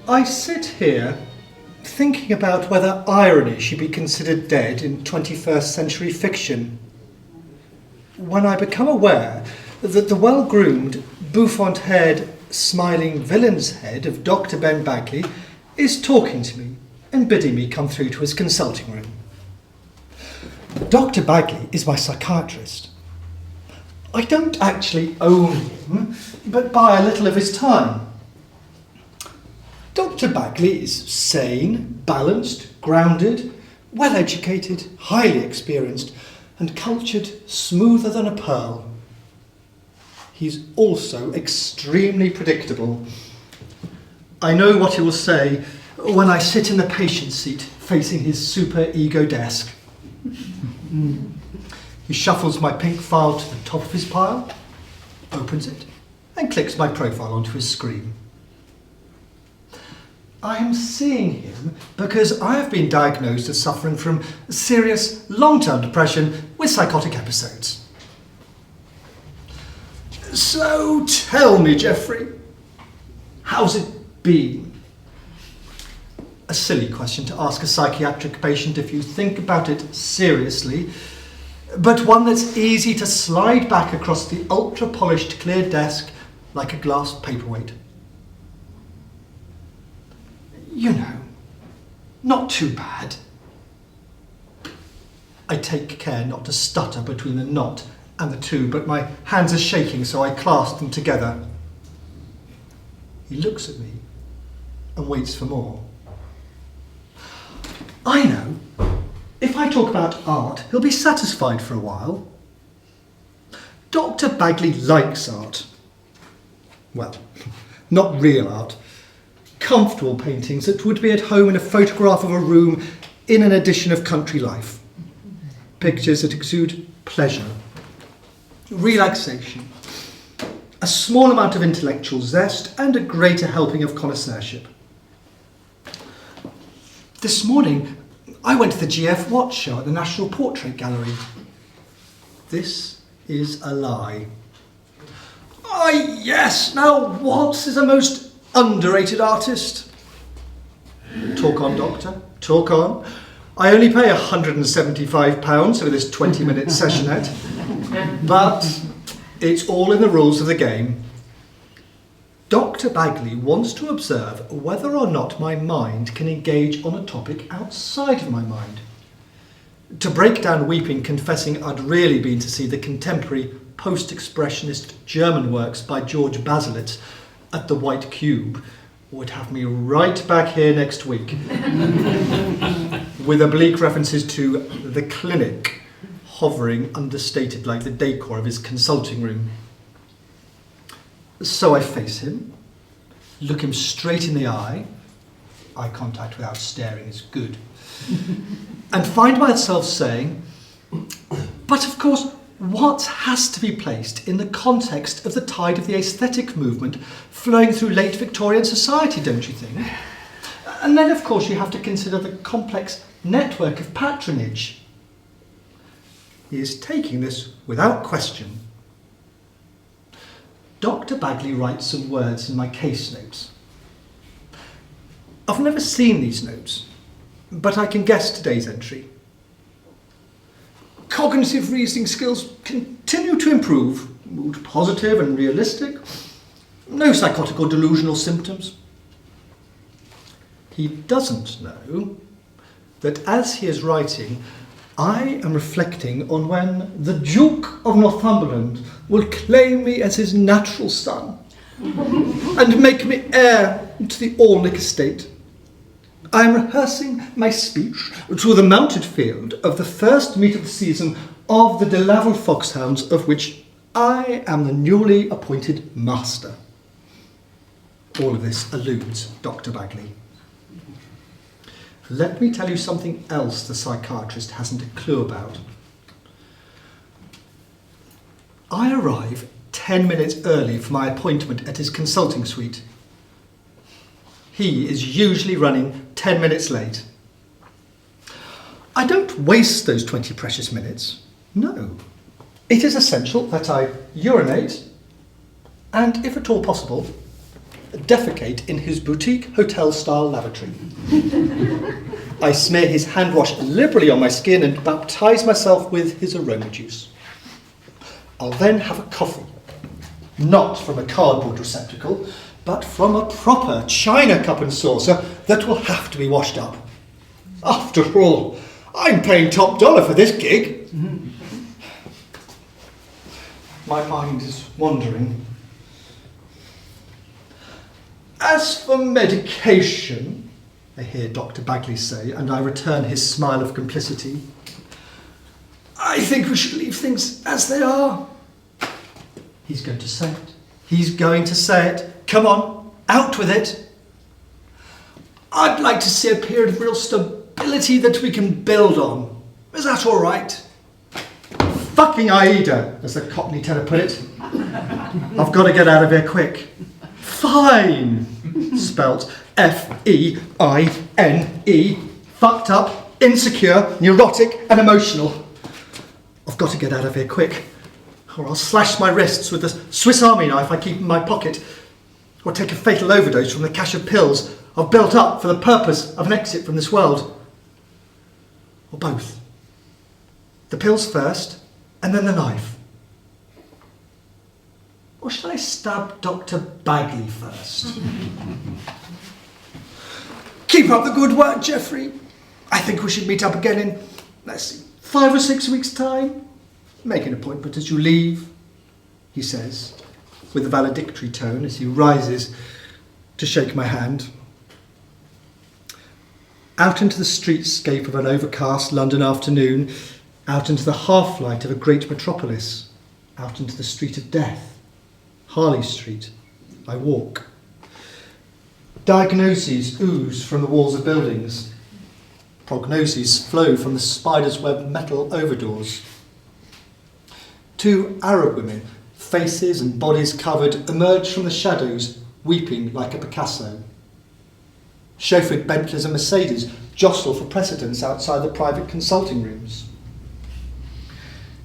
I sit here thinking about whether irony should be considered dead in 21st century fiction, when I become aware that the well-groomed, bouffant-haired, smiling villain's head of Dr. Ben Bagley is talking to me and bidding me come through to his consulting room. Dr. Bagley is my psychiatrist. I don't actually own him, but buy a little of his time. Dr. Bagley is sane, balanced, grounded, well-educated, highly experienced, and cultured smoother than a pearl. He's also extremely predictable. I know what he will say when I sit in the patient's seat facing his super-ego desk. He shuffles my pink file to the top of his pile, opens it, and clicks my profile onto his screen. I am seeing him because I have been diagnosed as suffering from serious long-term depression with psychotic episodes. So tell me, Geoffrey, how's it been? A silly question to ask a psychiatric patient if you think about it seriously, but one that's easy to slide back across the ultra-polished clear desk like a glass paperweight. You know, not too bad. I take care not to stutter between the not and the two, but my hands are shaking, so I clasp them together. He looks at me and waits for more. I know, if I talk about art, he'll be satisfied for a while. Dr. Bagley likes art. Well, not real art. Comfortable paintings that would be at home in a photograph of a room in an edition of Country Life. Pictures that exude pleasure, relaxation, a small amount of intellectual zest, and a greater helping of connoisseurship. This morning, I went to the GF Watch show at the National Portrait Gallery. This is a lie. Ah, yes, now Watts is a most underrated artist. Talk on, Doctor, talk on. I only pay £175 for this 20-minute sessionette, but it's all in the rules of the game. Dr. Bagley wants to observe whether or not my mind can engage on a topic outside of my mind. To break down weeping, confessing I'd really been to see the contemporary post-expressionist German works by George Baselitz at the White Cube would have me right back here next week with oblique references to the clinic hovering understated like the decor of his consulting room. So I face him, look him straight in the eye contact without staring is good, and find myself saying, but of course, what has to be placed in the context of the tide of the aesthetic movement flowing through late Victorian society, don't you think? And then, of course, you have to consider the complex network of patronage. He is taking this without question. Dr. Bagley writes some words in my case notes. I've never seen these notes, but I can guess today's entry. Cognitive reasoning skills continue to improve. Mood positive and realistic. No psychotic or delusional symptoms. He doesn't know that as he is writing, I am reflecting on when the Duke of Northumberland will claim me as his natural son and make me heir to the Alnwick estate. I am rehearsing my speech to the mounted field of the first meet of the season of the De Laval Foxhounds, of which I am the newly appointed master. All of this eludes Dr. Bagley. Let me tell you something else the psychiatrist hasn't a clue about. I arrive 10 minutes early for my appointment at his consulting suite. He is usually running 10 minutes late. I don't waste those 20 precious minutes. No. It is essential that I urinate and, if at all possible, defecate in his boutique hotel-style lavatory. I smear his hand wash liberally on my skin and baptise myself with his aroma juice. I'll then have a coffee, not from a cardboard receptacle, but from a proper china cup and saucer that will have to be washed up. After all, I'm paying top dollar for this gig. My mind is wandering. As for medication, I hear Dr. Bagley say, and I return his smile of complicity, I think we should leave things as they are. He's going to say it. He's going to say it. Come on, out with it. I'd like to see a period of real stability that we can build on. Is that all right? Fucking Aida, as the Cockney tenor put it. I've got to get out of here quick. Fine, spelt F-E-I-N-E, fucked up, insecure, neurotic and emotional. I've got to get out of here quick, or I'll slash my wrists with the Swiss Army knife I keep in my pocket, or take a fatal overdose from the cache of pills I've built up for the purpose of an exit from this world. Or both. The pills first, and then the knife. Or should I stab Dr. Bagley first? Keep up the good work, Geoffrey. I think we should meet up again in, let's see, 5 or 6 weeks' time. Make an appointment as you leave, he says, with a valedictory tone as he rises to shake my hand. Out into the streetscape of an overcast London afternoon, out into the half-light of a great metropolis, out into the street of death, Harley Street, I walk. Diagnoses ooze from the walls of buildings. Prognoses flow from the spider's web metal overdoors. 2 Arab women, faces and bodies covered, emerge from the shadows, weeping like a Picasso. Chauffeured Bentleys and Mercedes jostle for precedence outside the private consulting rooms.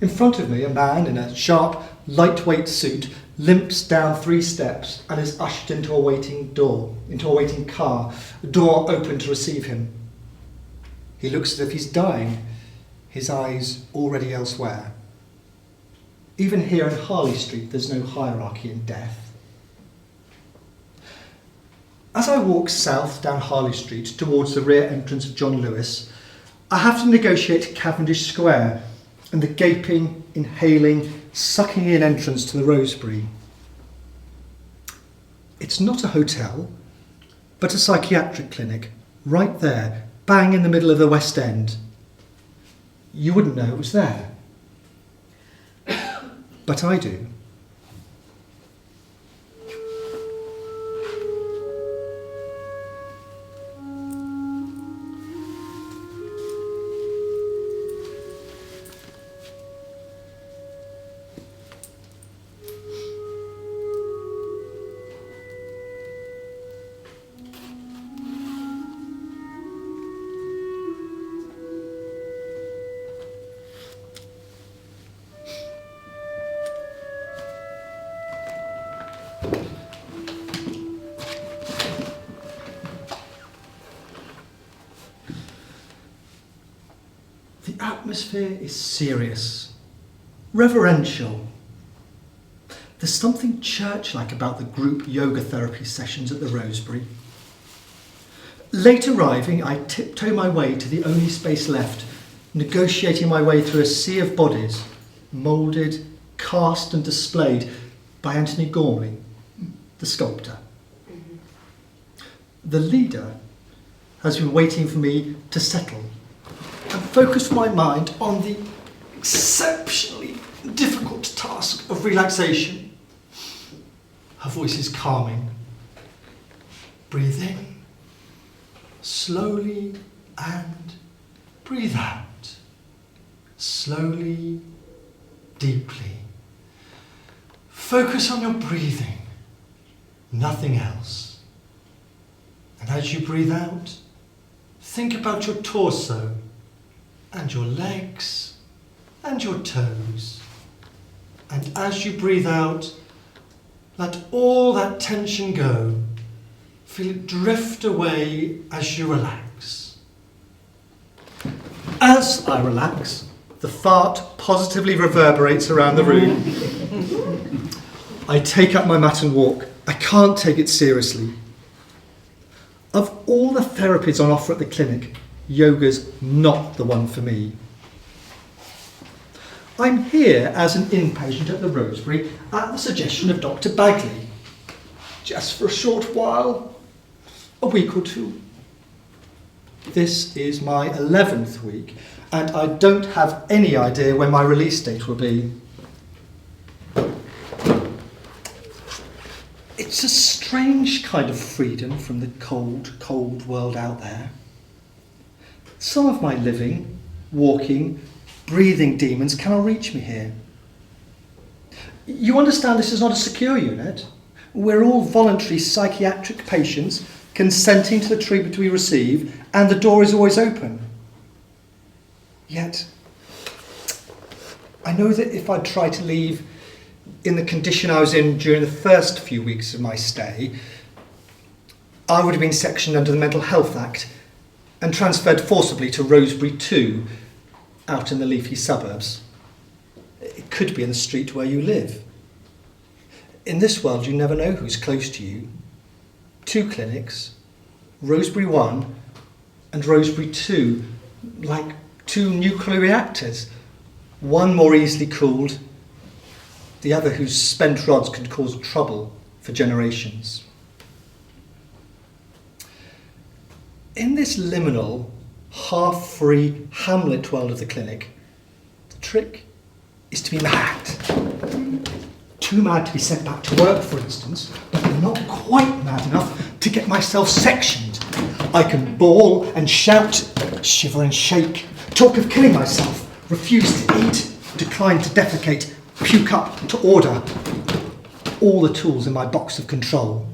In front of me, a man in a sharp, lightweight suit limps down 3 steps and is ushered into a waiting car, a door open to receive him. He looks as if he's dying, his eyes already elsewhere. Even here in Harley Street, there's no hierarchy in death. As I walk south down Harley Street towards the rear entrance of John Lewis, I have to negotiate Cavendish Square and the gaping, inhaling, sucking in entrance to the Rosebery. It's not a hotel, but a psychiatric clinic, right there, bang in the middle of the West End. You wouldn't know it was there. But I do. The atmosphere is serious, reverential. There's something church-like about the group yoga therapy sessions at the Rosebery. Late arriving, I tiptoe my way to the only space left, negotiating my way through a sea of bodies, moulded, cast and displayed by Anthony Gormley, the sculptor. The leader has been waiting for me to settle and focus my mind on the exceptionally difficult task of relaxation. Her voice is calming. Breathe in, slowly, and breathe out, slowly, deeply. Focus on your breathing, nothing else. And as you breathe out, think about your torso, and your legs, and your toes. And as you breathe out, let all that tension go Feel it drift away as you relax. As I relax, the fart positively reverberates around the room. I take up my mat and walk. I can't take it seriously. Of all the therapies on offer at the clinic, yoga's not the one for me. I'm here as an inpatient at the Rosebery at the suggestion of Dr. Bagley. Just for a short while, a week or two. This is my 11th week, and I don't have any idea when my release date will be. It's a strange kind of freedom from the cold, cold world out there. Some of my living, walking, breathing demons cannot reach me here. You understand this is not a secure unit. We're all voluntary psychiatric patients consenting to the treatment we receive, and the door is always open. Yet, I know that if I try to leave in the condition I was in during the first few weeks of my stay, I would have been sectioned under the Mental Health Act and transferred forcibly to Rosebery 2, out in the leafy suburbs. It could be in the street where you live. In this world, you never know who's close to you. 2 clinics, Rosebery 1 and Rosebery 2, like 2 nuclear reactors, one more easily cooled, the other whose spent rods could cause trouble for generations. In this liminal, half-free Hamlet world of the clinic, the trick is to be mad. Too mad to be sent back to work, for instance, but not quite mad enough to get myself sectioned. I can bawl and shout, shiver and shake, talk of killing myself, refuse to eat, decline to defecate, puke up to order. All the tools in my box of control.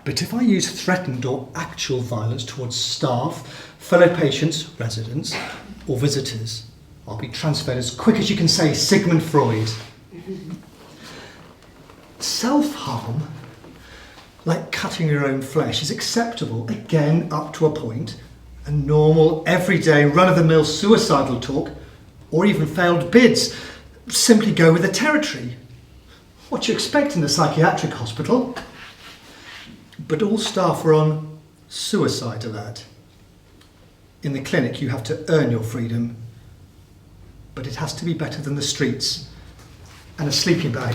But if I use threatened or actual violence towards staff, fellow patients, residents, or visitors, I'll be transferred as quick as you can say Sigmund Freud. Self-harm, like cutting your own flesh, is acceptable, again up to a point, a normal, everyday, run-of-the-mill suicidal talk, or even failed bids, simply go with the territory. What you expect in a psychiatric hospital. But all staff are on suicide alert. In the clinic, you have to earn your freedom, but it has to be better than the streets and a sleeping bag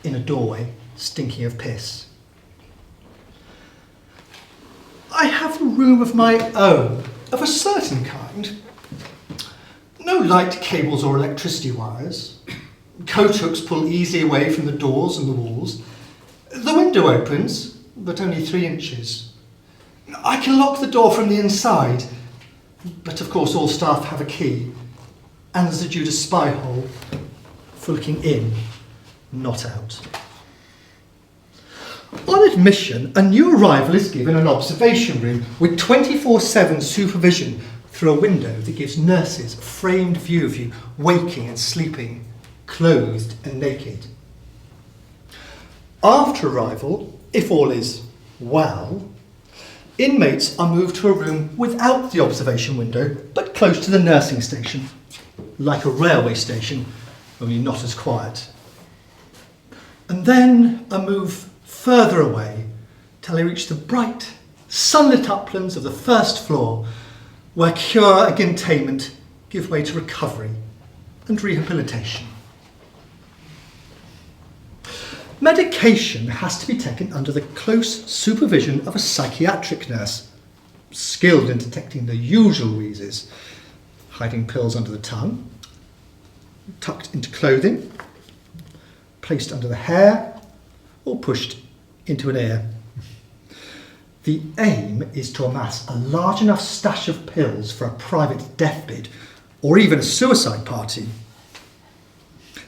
in a doorway stinking of piss. I have a room of my own, of a certain kind. No light cables or electricity wires. Coat hooks pull easily away from the doors and the walls. The window opens, but only 3 inches. I can lock the door from the inside, but of course all staff have a key, and there's a Judas spy hole for looking in, not out. On admission, a new arrival is given an observation room with 24/7 supervision through a window that gives nurses a framed view of you waking and sleeping, clothed and naked. After arrival, if all is well, inmates are moved to a room without the observation window, but close to the nursing station, like a railway station, only not as quiet. And then a move further away till they reach the bright, sunlit uplands of the first floor, where cure and containment give way to recovery and rehabilitation. Medication has to be taken under the close supervision of a psychiatric nurse, skilled in detecting the usual wheezes, hiding pills under the tongue, tucked into clothing, placed under the hair, or pushed into an ear. The aim is to amass a large enough stash of pills for a private death bid, or even a suicide party.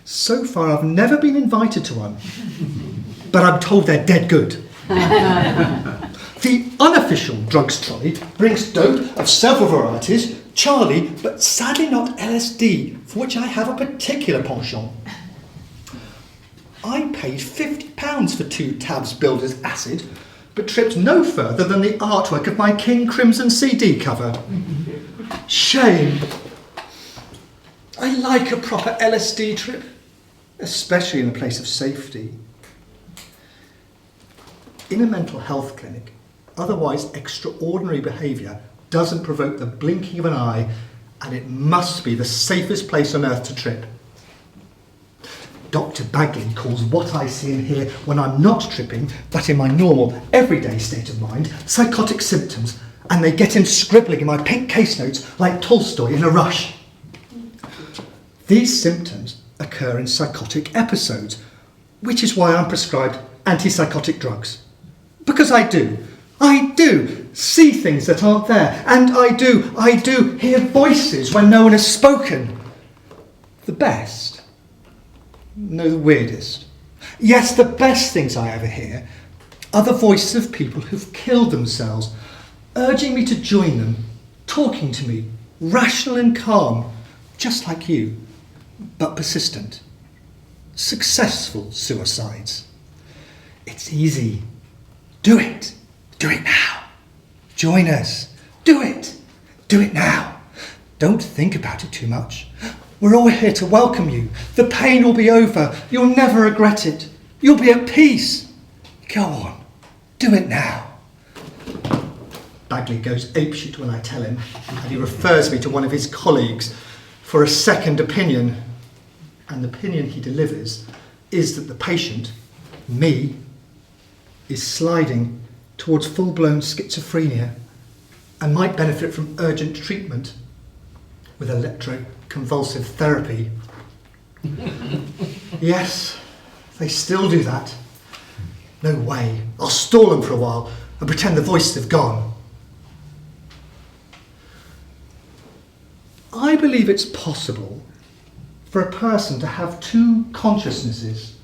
So far, I've never been invited to one, but I'm told they're dead good. The unofficial drugs trolley brings dope of several varieties, Charlie, but sadly not LSD, for which I have a particular penchant. I paid £50 for 2 tabs Builder's Acid, but tripped no further than the artwork of my King Crimson CD cover. Shame. I like a proper LSD trip, especially in a place of safety. In a mental health clinic, otherwise extraordinary behaviour doesn't provoke the blinking of an eye, and it must be the safest place on earth to trip. Dr. Bagley calls what I see and hear when I'm not tripping, but in my normal, everyday state of mind, psychotic symptoms, and they get him scribbling in my pink case notes like Tolstoy in a rush. These symptoms occur in psychotic episodes, which is why I'm prescribed antipsychotic drugs. Because I do see things that aren't there, and I do hear voices when no one has spoken. The best, no, the weirdest. Yes, the best things I ever hear are the voices of people who've killed themselves, urging me to join them, talking to me, rational and calm, just like you, but persistent. Successful suicides. It's easy. Do it. Do it now. Join us. Do it. Do it now. Don't think about it too much. We're all here to welcome you. The pain will be over. You'll never regret it. You'll be at peace. Go on. Do it now. Bagley goes apeshit when I tell him, and he refers me to one of his colleagues for a second opinion. And the opinion he delivers is that the patient, me, is sliding towards full-blown schizophrenia and might benefit from urgent treatment with electroconvulsive therapy. Yes, they still do that. No way. I'll stall them for a while and pretend the voices have gone. I believe it's possible for a person to have 2 consciousnesses.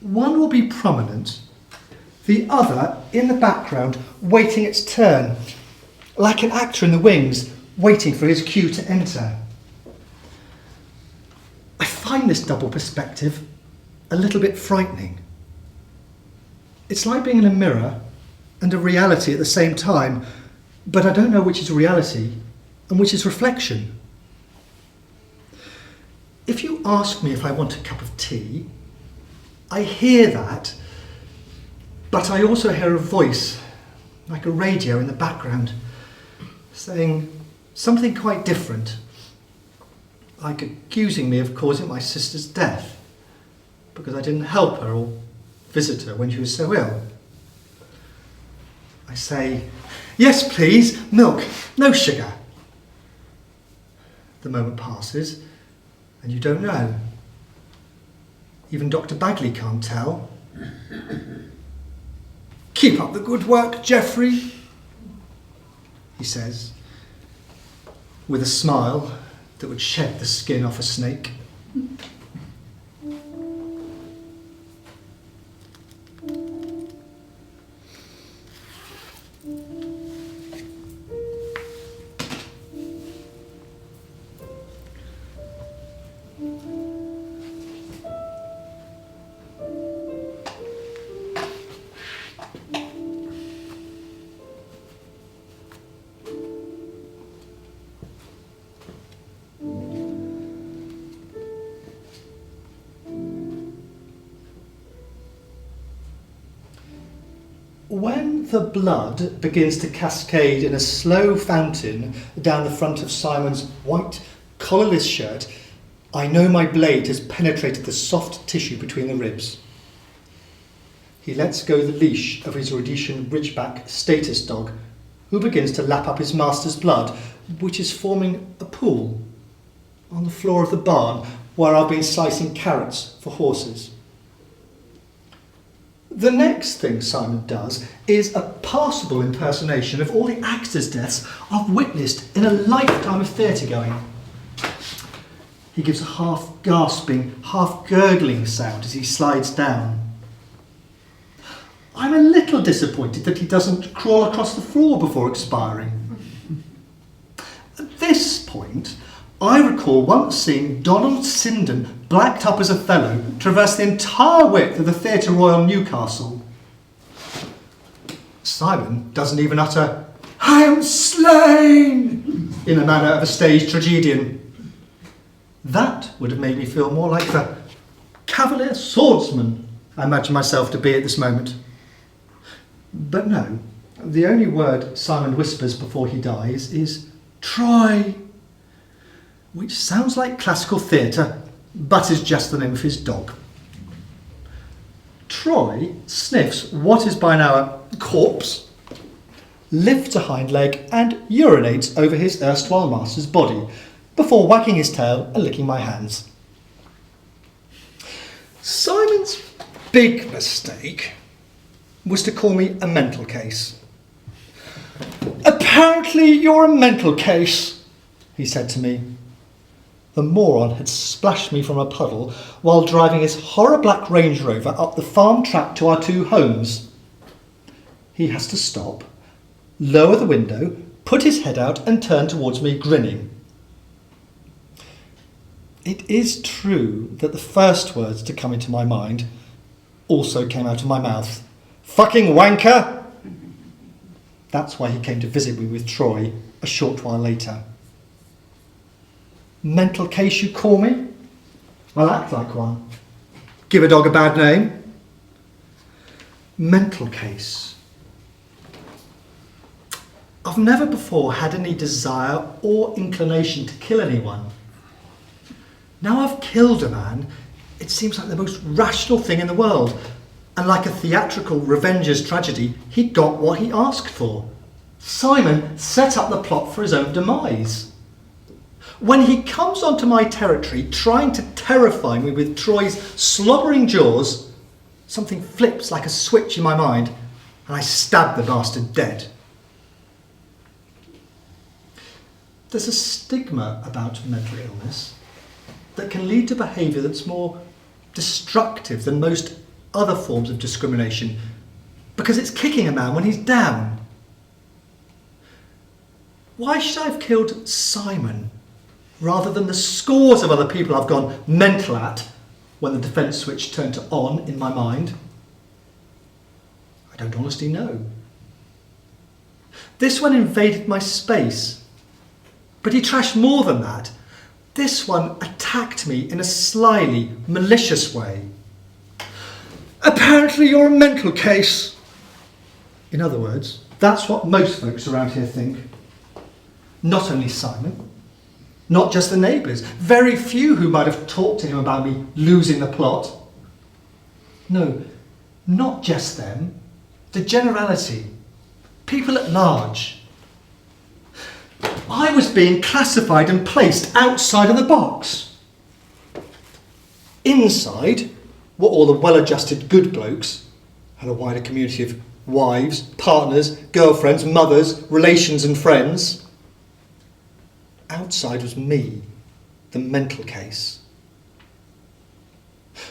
One will be prominent, the other in the background, waiting its turn, like an actor in the wings, waiting for his cue to enter. I find this double perspective a little bit frightening. It's like being in a mirror and a reality at the same time, but I don't know which is reality and which is reflection. If you ask me if I want a cup of tea, I hear that, but I also hear a voice, like a radio in the background, saying something quite different, like accusing me of causing my sister's death because I didn't help her or visit her when she was so ill. I say, "Yes, please, milk, no sugar." The moment passes, and you don't know. Even Dr. Bagley can't tell. "Keep up the good work, Geoffrey," he says, with a smile that would shed the skin off a snake. When the blood begins to cascade in a slow fountain down the front of Simon's white collarless shirt, I know my blade has penetrated the soft tissue between the ribs. He lets go the leash of his Rhodesian Ridgeback status dog, who begins to lap up his master's blood, which is forming a pool on the floor of the barn where I've been slicing carrots for horses. The next thing Simon does is a passable impersonation of all the actors' deaths I've witnessed in a lifetime of theatre going. He gives a half-gasping, half-gurgling sound as he slides down. I'm a little disappointed that he doesn't crawl across the floor before expiring. At this point, I recall once seeing Donald Sinden blacked up as Othello, traversed the entire width of the Theatre Royal Newcastle. Simon doesn't even utter, "I am slain," in the manner of a stage tragedian. That would have made me feel more like the cavalier swordsman I imagine myself to be at this moment. But no, the only word Simon whispers before he dies is Troy, which sounds like classical theatre, but is just the name of his dog. Troy sniffs what is by now a corpse, lifts a hind leg and urinates over his erstwhile master's body before wagging his tail and licking my hands. Simon's big mistake was to call me a mental case. "Apparently you're a mental case," he said to me. The moron had splashed me from a puddle while driving his horror black Range Rover up the farm track to our 2 homes. He has to stop, lower the window, put his head out and turn towards me grinning. It is true that the first words to come into my mind also came out of my mouth. "Fucking wanker!" That's why he came to visit me with Troy a short while later. Mental case, you call me? I'll act like one. Give a dog a bad name. Mental case. I've never before had any desire or inclination to kill anyone. Now I've killed a man, it seems like the most rational thing in the world. And like a theatrical revenger's tragedy, he got what he asked for. Simon set up the plot for his own demise. When he comes onto my territory trying to terrify me with Troy's slobbering jaws, something flips like a switch in my mind and I stab the bastard dead. There's a stigma about mental illness that can lead to behaviour that's more destructive than most other forms of discrimination because it's kicking a man when he's down. Why should I have killed Simon rather than the scores of other people I've gone mental at when the defence switch turned to on in my mind? I don't honestly know. This one invaded my space, but he trashed more than that. This one attacked me in a slyly malicious way. "Apparently you're a mental case." In other words, that's what most folks around here think. Not only Simon, not just the neighbours, very few who might have talked to him about me losing the plot. No, not just them, the generality, people at large. I was being classified and placed outside of the box. Inside were all the well-adjusted good blokes and a wider community of wives, partners, girlfriends, mothers, relations and friends. Outside was me, the mental case.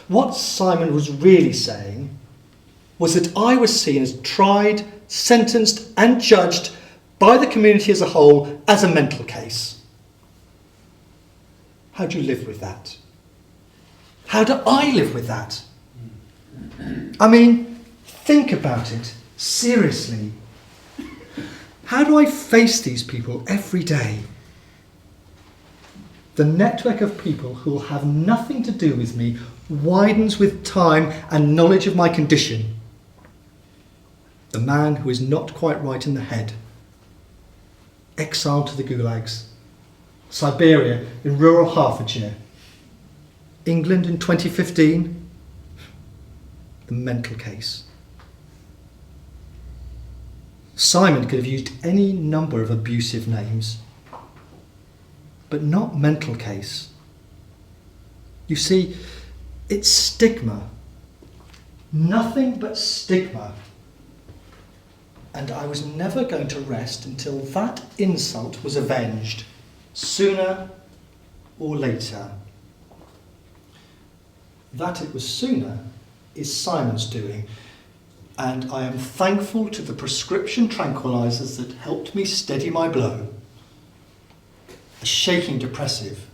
What Simon was really saying was that I was seen as tried, sentenced and judged by the community as a whole as a mental case. How do you live with that? How do I live with that? I mean, think about it, seriously. How do I face these people every day? The network of people who will have nothing to do with me widens with time and knowledge of my condition. The man who is not quite right in the head. Exiled to the gulags. Siberia in rural Hertfordshire. England in 2015. The mental case. Simon could have used any number of abusive names, but not mental case. You see, it's stigma. Nothing but stigma. And I was never going to rest until that insult was avenged, sooner or later. That it was sooner is Simon's doing, and I am thankful to the prescription tranquilizers that helped me steady my blow. A shaking depressive